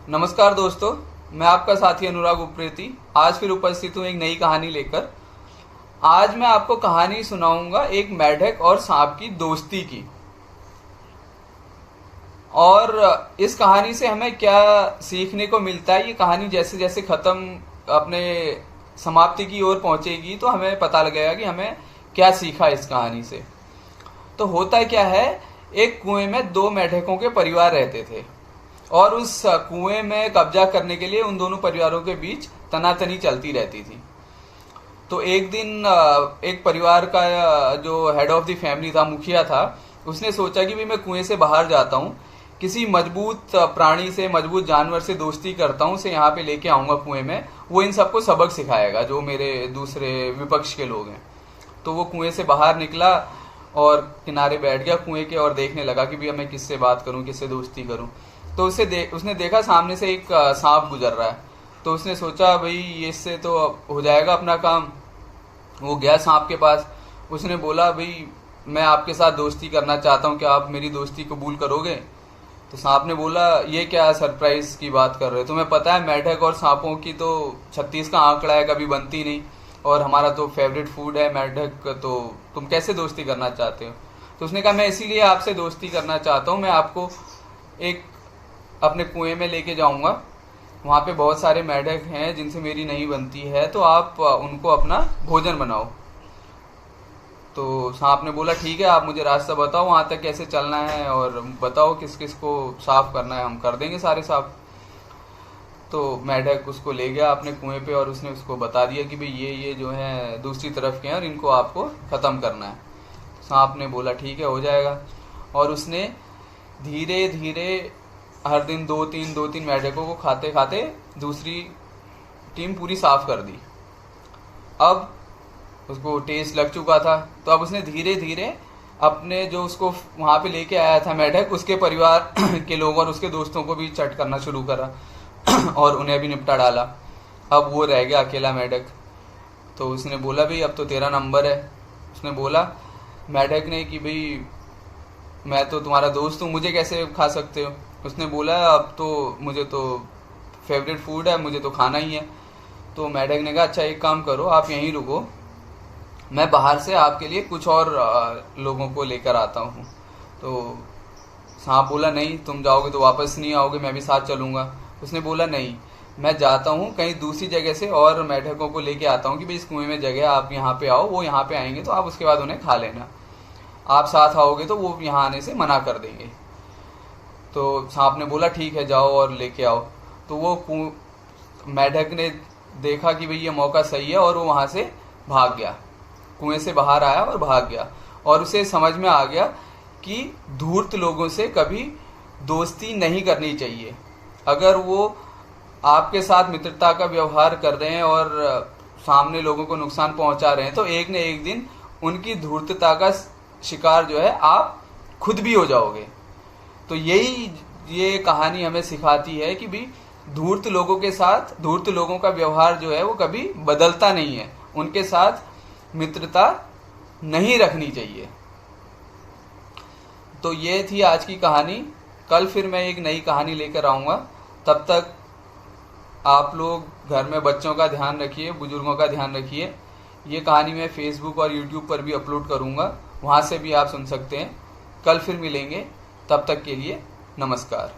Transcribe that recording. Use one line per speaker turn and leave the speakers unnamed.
नमस्कार दोस्तों, मैं आपका साथी अनुराग उप्रेती आज फिर उपस्थित हूँ एक नई कहानी लेकर। आज मैं आपको कहानी सुनाऊंगा एक मेढक और सांप की दोस्ती की। और इस कहानी से हमें क्या सीखने को मिलता है, ये कहानी जैसे जैसे खत्म अपने समाप्ति की ओर पहुंचेगी तो हमें पता लगेगा कि हमें क्या सीखा इस कहानी से। तो होता क्या है, एक कुएं में दो मेढकों के परिवार रहते थे और उस कुएं में कब्जा करने के लिए उन दोनों परिवारों के बीच तनातनी चलती रहती थी। तो एक दिन एक परिवार का जो हेड ऑफ द फैमिली था, मुखिया था, उसने सोचा कि भी मैं कुएं से बाहर जाता हूँ, किसी मजबूत प्राणी से, मजबूत जानवर से दोस्ती करता हूँ, उसे यहाँ पे लेके आऊंगा कुएं में, वो इन सबको सबक सिखाएगा जो मेरे दूसरे विपक्ष के लोग हैं। तो वो कुएं से बाहर निकला और किनारे बैठ गया कुएं के और देखने लगा कि भैया मैं किससे बात करूं, किससे दोस्ती करूं। तो उसने देखा सामने से एक सांप गुजर रहा है। तो उसने सोचा भाई ये इससे तो हो जाएगा अपना काम। वो गया सांप के पास, उसने बोला भाई मैं आपके साथ दोस्ती करना चाहता हूँ, क्या आप मेरी दोस्ती कबूल करोगे? तो सांप ने बोला ये क्या सरप्राइज की बात कर रहे हो, तुम्हें पता है मेढक और सांपों की तो 36 का आंकड़ा है, कभी बनती नहीं, और हमारा तो फेवरेट फूड है मेढक, तो तुम कैसे दोस्ती करना चाहते हो? तो उसने कहा मैं इसीलिए आपसे दोस्ती करना चाहता हूँ, मैं आपको एक अपने कुएं में लेके जाऊंगा, वहां पे बहुत सारे मेढक हैं जिनसे मेरी नहीं बनती है, तो आप उनको अपना भोजन बनाओ। तो सांप ने बोला ठीक है, आप मुझे रास्ता बताओ वहां तक कैसे चलना है और बताओ किस किस को साफ करना है, हम कर देंगे सारे साफ। तो मेढक उसको ले गया अपने कुएं पे और उसने उसको बता दिया कि भाई ये जो है दूसरी तरफ के हैं और इनको आपको खत्म करना है। सांप ने बोला ठीक है, हो जाएगा। और उसने धीरे धीरे हर दिन दो तीन मेढकों को खाते खाते दूसरी टीम पूरी साफ कर दी। अब उसको टेस्ट लग चुका था, तो अब उसने धीरे धीरे अपने जो उसको वहां पे लेके आया था मेढक, उसके परिवार के लोग और उसके दोस्तों को भी चट करना शुरू करा और उन्हें भी निपटा डाला। अब वो रह गया अकेला मेढक। तो उसने बोला भाई अब तो तेरा नंबर है। उसने बोला मेढक ने कि भाई मैं तो तुम्हारा दोस्त हूँ, मुझे कैसे खा सकते हो? उसने बोला अब तो मुझे तो फेवरेट फूड है, मुझे तो खाना ही है। तो मेढक ने कहा अच्छा एक काम करो, आप यहीं रुको, मैं बाहर से आपके लिए कुछ और लोगों को लेकर आता हूँ। तो सांप बोला नहीं, तुम जाओगे तो वापस नहीं आओगे, मैं भी साथ चलूंगा। उसने बोला नहीं, मैं जाता हूँ कहीं दूसरी जगह से और मेढकों को लेके आता हूँ कि भाई इस कुएं में जगह, आप यहाँ पे आओ, वो यहाँ पे आएंगे तो आप उसके बाद उन्हें खा लेना, आप साथ आओगे तो वो यहाँ आने से मना कर देंगे। तो सांप ने बोला ठीक है, जाओ और लेके आओ। तो वो मेढक ने देखा कि भाई ये मौका सही है और वो वहां से भाग गया, कुएं से बाहर आया और भाग गया। और उसे समझ में आ गया कि धूर्त लोगों से कभी दोस्ती नहीं करनी चाहिए। अगर वो आपके साथ मित्रता का व्यवहार कर रहे हैं और सामने लोगों को नुकसान पहुंचा रहे हैं, तो एक न एक दिन उनकी धूर्तता का शिकार जो है आप खुद भी हो जाओगे। तो यही ये कहानी हमें सिखाती है कि भी धूर्त लोगों के साथ, धूर्त लोगों का व्यवहार जो है वो कभी बदलता नहीं है, उनके साथ मित्रता नहीं रखनी चाहिए। तो ये थी आज की कहानी। कल फिर मैं एक नई कहानी लेकर आऊंगा। तब तक आप लोग घर में बच्चों का ध्यान रखिए, बुजुर्गों का ध्यान रखिए। ये कहानी मैं फेसबुक और यूट्यूब पर भी अपलोड करूंगा, वहां से भी आप सुन सकते हैं। कल फिर मिलेंगे, तब तक के लिए नमस्कार।